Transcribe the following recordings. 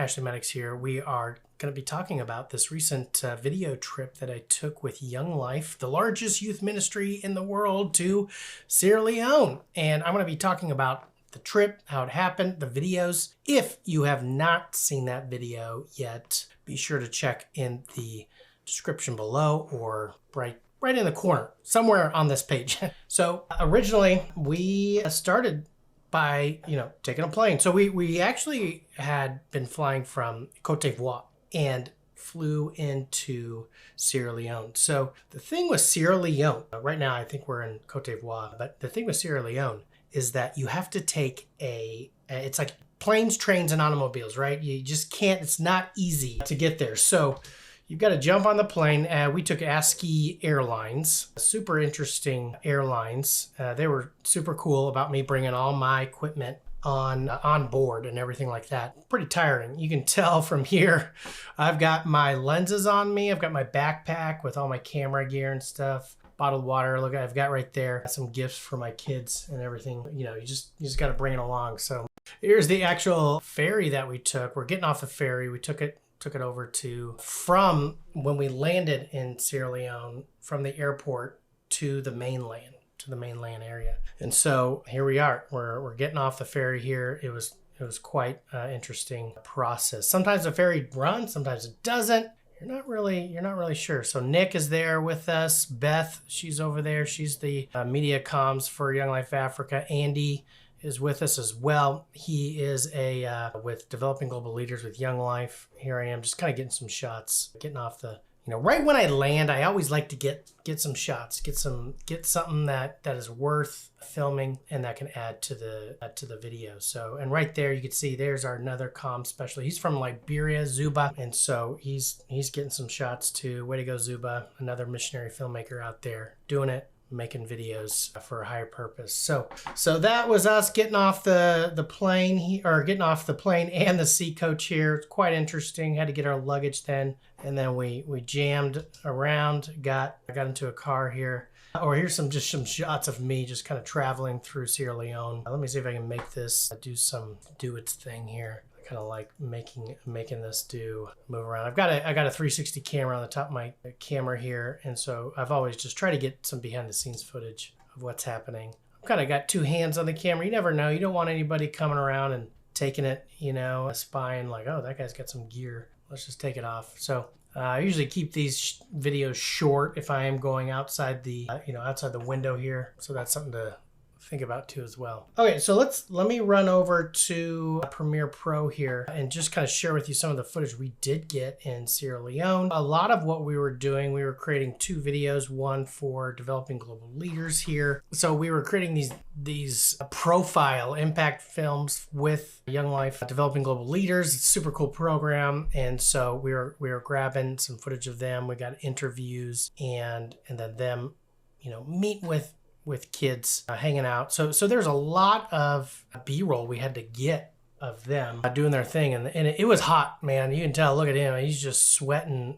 Ashley Maddox here. We are going to be talking about this recent video trip that I took with Young Life, the largest youth ministry in the world, to Sierra Leone. And I'm going to be talking about the trip, how it happened, the videos. If you have not seen that video yet, be sure to check in the description below or right in the corner, somewhere on this page. So originally we started by, taking a plane. So we actually had been flying from Cote d'Ivoire and flew into Sierra Leone. So the thing with Sierra Leone, right now I think we're in Cote d'Ivoire, but the thing with Sierra Leone is that you have to take it's like planes, trains, and automobiles, right? You just can't, it's not easy to get there. So you've got to jump on the plane. We took ASCII Airlines, super interesting airlines. They were super cool about me bringing all my equipment on board and everything like that. Pretty tiring. You can tell from here, I've got my lenses on me. I've got my backpack with all my camera gear and stuff. Bottled water, look, I've got right there some gifts for my kids and everything. You just got to bring it along. So here's the actual ferry that we took. We're getting off the ferry. We took it over from when we landed in Sierra Leone, from the airport to the mainland area. And so here we are. We're getting off the ferry here. It was quite an interesting process. Sometimes the ferry runs, sometimes it doesn't. You're not really sure. So Nick is there with us. Beth, she's over there. She's the media comms for Young Life Africa. Andy is with us as well. He is with Developing Global Leaders with Young Life. Here I am, just kind of getting some shots, getting off the, right when I land, I always like to get some shots, get something that is worth filming and that can add to the video. So, and right there you can see there's another comm specialist. He's from Liberia, Zuba, and so he's getting some shots too. Way to go, Zuba! Another missionary filmmaker out there doing it, making videos for a higher purpose. So that was us getting off the plane, getting off the plane and the sea coach here. It's quite interesting. Had to get our luggage then, and then we jammed around, got into a car here. Or here's some shots of me just kind of traveling through Sierra Leone. Let me see if I can make this do its thing here. I kind of like making this move around. I got a 360 camera on the top of my camera here, and so I've always just tried to get some behind the scenes footage of what's happening. I've kind of got two hands on the camera. You never know. You don't want anybody coming around and taking it, spying like, oh, that guy's got some gear. Let's just take it off. So I usually keep these videos short if I am going outside the window here. So that's something to think about too as well. Okay, so let me run over to Premiere Pro here and just kind of share with you some of the footage we did get in Sierra Leone. A lot of what we were doing, we were creating two videos, one for Developing Global Leaders here. So we were creating these profile impact films with Young Life Developing Global Leaders. It's a super cool program, and so we were grabbing some footage of them. We got interviews and then them, meet with kids hanging out. So there's a lot of B-roll we had to get of them doing their thing. And it was hot, man. You can tell, look at him. He's just sweating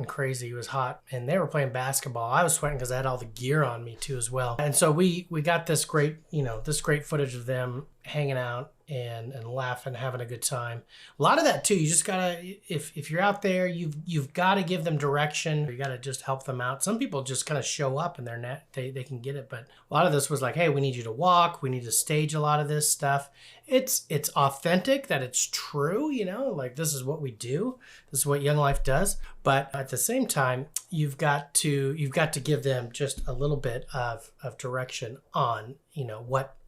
crazy. It was hot. And they were playing basketball. I was sweating because I had all the gear on me too as well. And so we got this great footage of them hanging out and laughing, having a good time. A lot of that too, you just gotta, if you're out there, you've got to give them direction. You got to just help them out. Some people just kind of show up and they can get it, but a lot of this was like, hey, we need you to walk, we need to stage a lot of this stuff. It's authentic, that it's true, like this is what we do, this is what Young Life does. But at the same time, you've got to give them just a little bit of direction on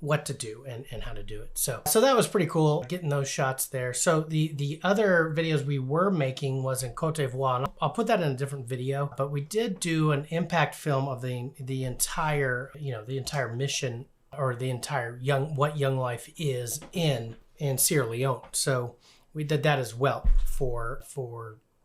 what to do and how to do it. So that was pretty cool, getting those shots there. So the other videos we were making was in Cote d'Ivoire. I'll put that in a different video, but we did do an impact film of the entire mission, or the entire what Young Life is in Sierra Leone. So we did that as well for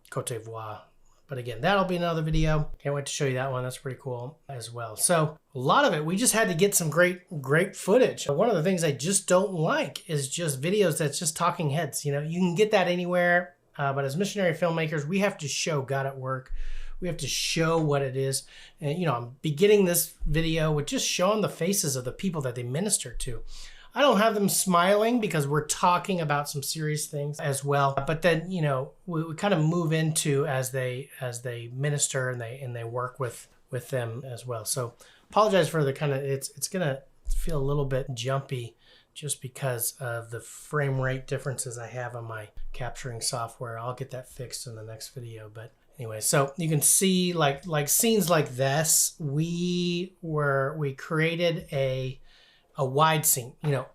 Cote d'Ivoire. But again, that'll be another video. Can't wait to show you that one. That's pretty cool as well. So a lot of it, we just had to get some great footage. One of the things I just don't like is just videos that's just talking heads. You can get that anywhere, but as missionary filmmakers, we have to show God at work. We have to show what it is. And I'm beginning this video with just showing the faces of the people that they minister to. I don't have them smiling because we're talking about some serious things as well. But then, you know, we kind of move into as they minister and they work with them as well. So apologize for the kind of, it's going to feel a little bit jumpy just because of the frame rate differences I have on my capturing software. I'll get that fixed in the next video. But anyway, so you can see like scenes like this, we created a wide scene. You know,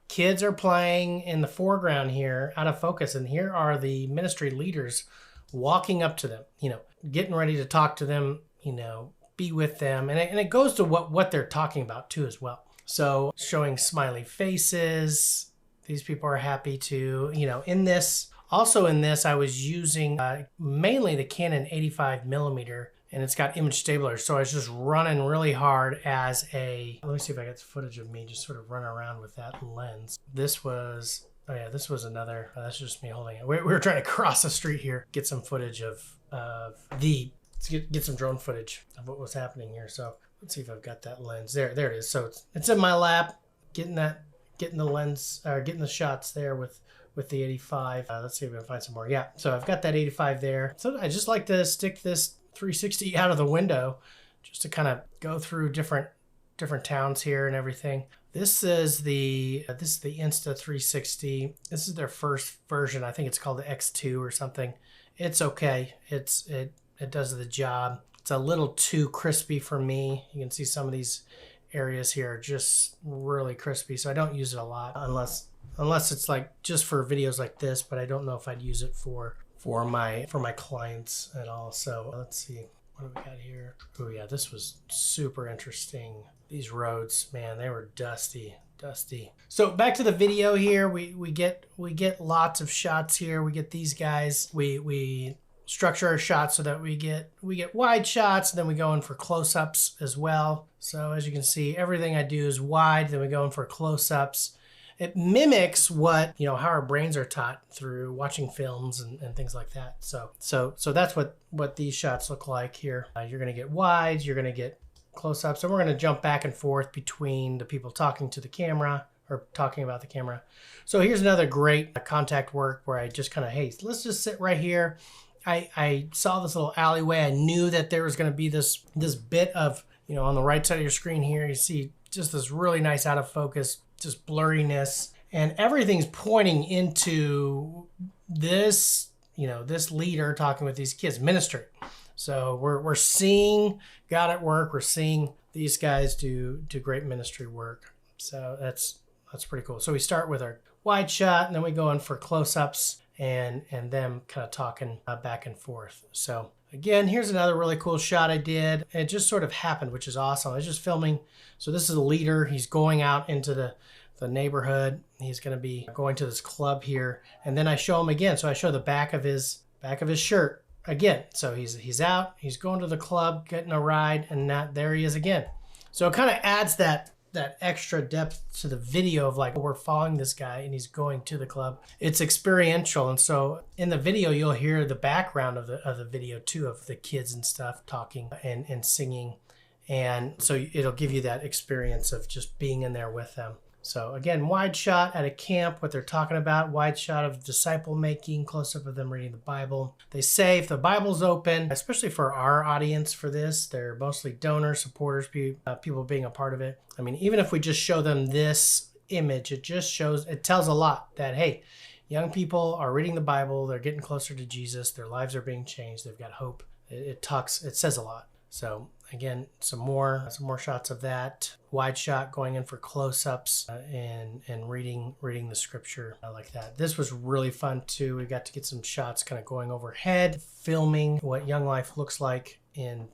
kids are playing in the foreground here out of focus, and here are the ministry leaders walking up to them, you know, getting ready to talk to them, you know, be with them. And it goes to what they're talking about too as well. So showing smiley faces, these people are happy to, you know, in this, I was using mainly the Canon 85mm, and it's got image stabilizer. So I was just running really hard as let me see if I get the footage of me just sort of running around with that lens. This was another, that's just me holding it. We were trying to cross the street here, get some footage get some drone footage of what was happening here. So let's see if I've got that lens. There it is. So it's in my lap, getting the lens, getting the shots there with the 85. Let's see if we can find some more. Yeah, so I've got that 85 there. So I just like to stick this 360 out of the window just to kind of go through different towns here and everything. This is the Insta 360. This is their first version. I think it's called the X2 or something. It's okay. It does the job. It's a little too crispy for me. You can see some of these areas here are just really crispy, so I don't use it a lot unless it's like just for videos like this, but I don't know if I'd use it for my clients at all. So let's see, what do we got here? Oh yeah, this was super interesting. These roads, man, they were dusty. So back to the video here, we get lots of shots here. We get these guys. We structure our shots so that we get wide shots, and then we go in for close-ups as well. So as you can see, everything I do is wide, then we go in for close-ups. It mimics what, you know, how our brains are taught through watching films and things like that. So that's what these shots look like here. You're gonna get wides, you're gonna get close-ups, and we're gonna jump back and forth between the people talking to the camera or talking about the camera. So here's another great contact work where I just kind of, hey, let's just sit right here. I saw this little alleyway. I knew that there was going to be this bit of, you know, on the right side of your screen here, you see just this really nice out of focus, just blurriness, and everything's pointing into this, you know, this leader talking with these kids, ministry. So we're seeing God at work. We're seeing these guys do great ministry work. So that's pretty cool. So we start with our wide shot, and then we go in for close-ups and them kind of talking back and forth. So again, here's another really cool shot I did. It just sort of happened, which is awesome. I was just filming. So this is a leader. He's going out into the neighborhood. He's going to be going to this club here, and then I show him again. So I show the back of his shirt again. So he's out. He's going to the club, getting a ride, and there he is again. So it kind of adds that extra depth to the video of like, we're following this guy and he's going to the club. It's experiential. And so in the video, you'll hear the background of the video too, of the kids and stuff talking and singing. And so it'll give you that experience of just being in there with them. So again, wide shot at a camp, what they're talking about, wide shot of disciple making, close up of them reading the Bible. They say if the Bible's open, especially for our audience for this, they're mostly donors, supporters, people being a part of it. I mean, even if we just show them this image, it tells a lot that, hey, young people are reading the Bible, they're getting closer to Jesus, their lives are being changed, they've got hope. It says a lot. So again, some more shots of that. Wide shot going in for close-ups and reading the scripture like that. This was really fun too. We got to get some shots kind of going overhead, filming what Young Life looks like in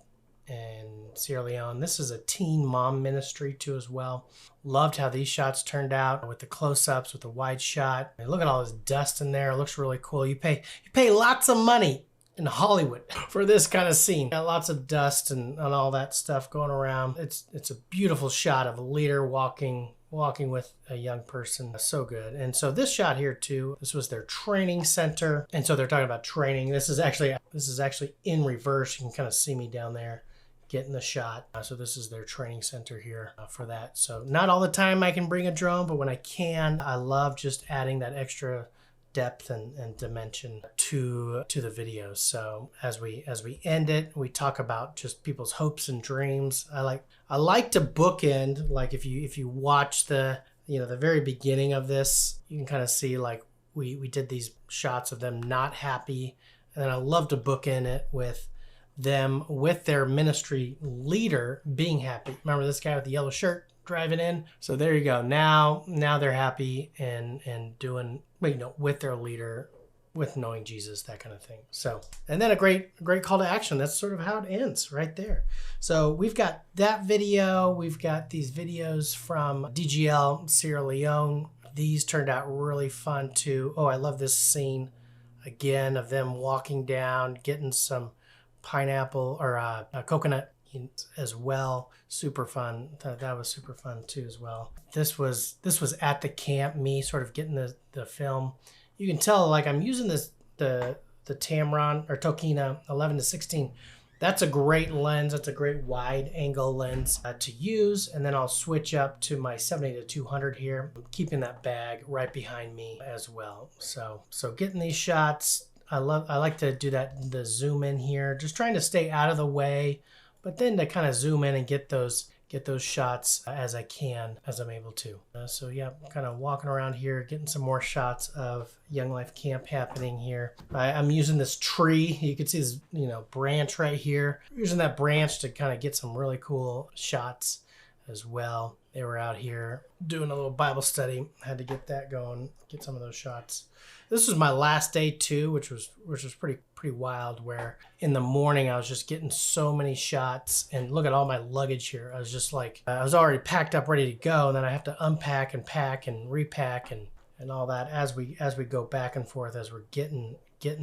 Sierra Leone. This is a teen mom ministry too as well. Loved how these shots turned out with the close-ups, with the wide shot. I mean, look at all this dust in there. It looks really cool. You pay lots of money in Hollywood for this kind of scene. Got lots of dust and all that stuff going around. It's a beautiful shot of a leader walking with a young person. So good. And so this shot here too, this was their training center. And so they're talking about training. This is actually in reverse. You can kind of see me down there. getting the shot. So this is their training center here for that. So not all the time I can bring a drone, but when I can, I love just adding that extra depth and dimension to the videos. So as we end it, we talk about just people's hopes and dreams. I like to bookend, like if you watch the the very beginning of this, you can kind of see like we did these shots of them not happy, and then I love to bookend it with them with their ministry leader being happy. Remember this guy with the yellow shirt driving in? So there you go. Now they're happy and doing, with their leader, with knowing Jesus, that kind of thing. So, and then a great call to action. That's sort of how it ends right there. So we've got that video. We've got these videos from DGL Sierra Leone. These turned out really fun too. Oh, I love this scene again of them walking down, getting some pineapple or a coconut as well. Super fun. That was super fun too as well. This was at the camp, me sort of getting the film. You can tell like I'm using the Tamron or Tokina 11-16. That's a great lens. That's a great wide angle lens to use. And then I'll switch up to my 70-200 here, keeping that bag right behind me as well. So getting these shots, I like to do the zoom in here, just trying to stay out of the way, but then to kind of zoom in and get those shots as I can, as I'm able to. So yeah, kind of walking around here, getting some more shots of Young Life Camp happening here. I'm using this tree. You can see this, branch right here. I'm using that branch to kind of get some really cool shots as well. They were out here doing a little Bible study. Had to get that going, get some of those shots. This was my last day too, which was pretty wild, where in the morning I was just getting so many shots, and look at all my luggage here. I was just like, I was already packed up, ready to go, and then I have to unpack and pack and repack and all that as we go back and forth, as we're getting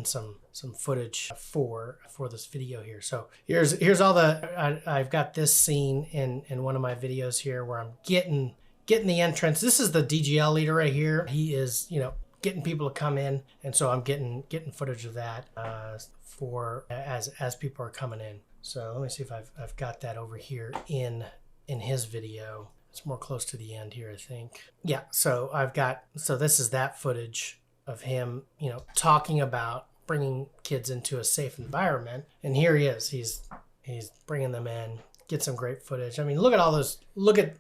some footage for this video here. So here's all I've got this scene in one of my videos here where I'm getting the entrance. This is the DGL leader right here. He is, getting people to come in, and so I'm getting footage of that for as people are coming in. So let me see if I've got that over here in his video. It's more close to the end here, I think. Yeah, so this is that footage of him, talking about bringing kids into a safe environment, and here he is. He's bringing them in. Get some great footage. I mean, look at all those. Look at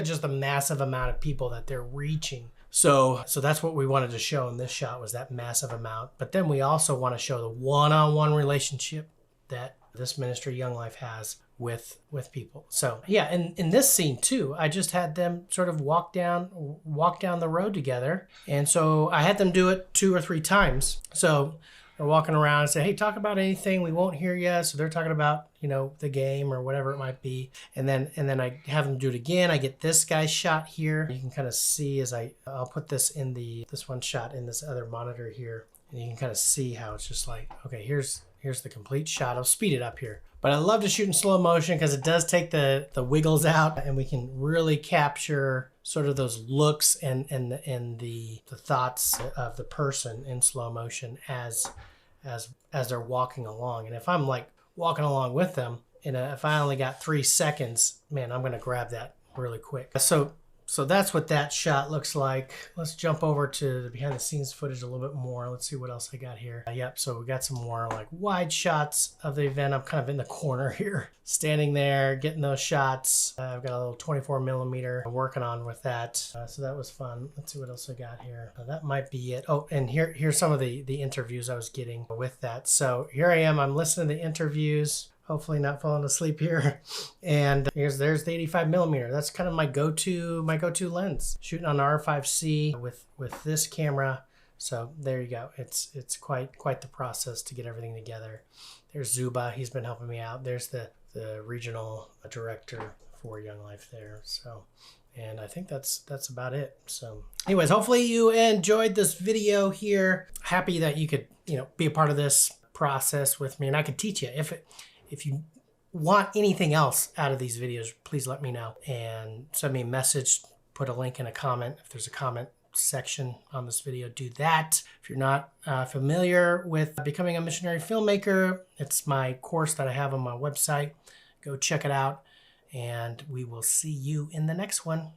just the massive amount of people that they're reaching. So that's what we wanted to show in this shot, was that massive amount. But then we also want to show the one-on-one relationship that this ministry, Young Life, has with people. So yeah, and in this scene too, I just had them sort of walk down the road together, and so I had them do it 2 or 3 times. So they're walking around and say, hey, talk about anything, we won't hear you. So they're talking about, the game or whatever it might be. And then I have them do it again. I get this guy's shot here. You can kind of see as I'll put this in this one shot in this other monitor here. And you can kind of see how it's just like, okay, here's the complete shot. I'll speed it up here. But I love to shoot in slow motion because it does take the wiggles out, and we can really capture sort of those looks and the thoughts of the person in slow motion as they're walking along. And if I'm like walking along with them, if I only got 3 seconds, man, I'm going to grab that really quick. So that's what that shot looks like. Let's jump over to the behind the scenes footage a little bit more. Let's see what else I got here. Yep, so we got some more like wide shots of the event. I'm kind of in the corner here, standing there, getting those shots. I've got a little 24 millimeter I'm working on with that. So that was fun. Let's see what else I got here. That might be it. Oh, and here's some of the interviews I was getting with that. So here I am, I'm listening to the interviews. Hopefully not falling asleep here. And there's the 85 millimeter. That's kind of my go-to lens. Shooting on R5C with this camera. So there you go. It's quite the process to get everything together. There's Zuba. He's been helping me out. There's the regional director for Young Life there. So, and I think that's about it. So anyways, hopefully you enjoyed this video here. Happy that you could, be a part of this process with me, and I could teach you. If you want anything else out of these videos, please let me know and send me a message, put a link in a comment. If there's a comment section on this video, do that. If you're not familiar with becoming a missionary filmmaker, it's my course that I have on my website. Go check it out, and we will see you in the next one.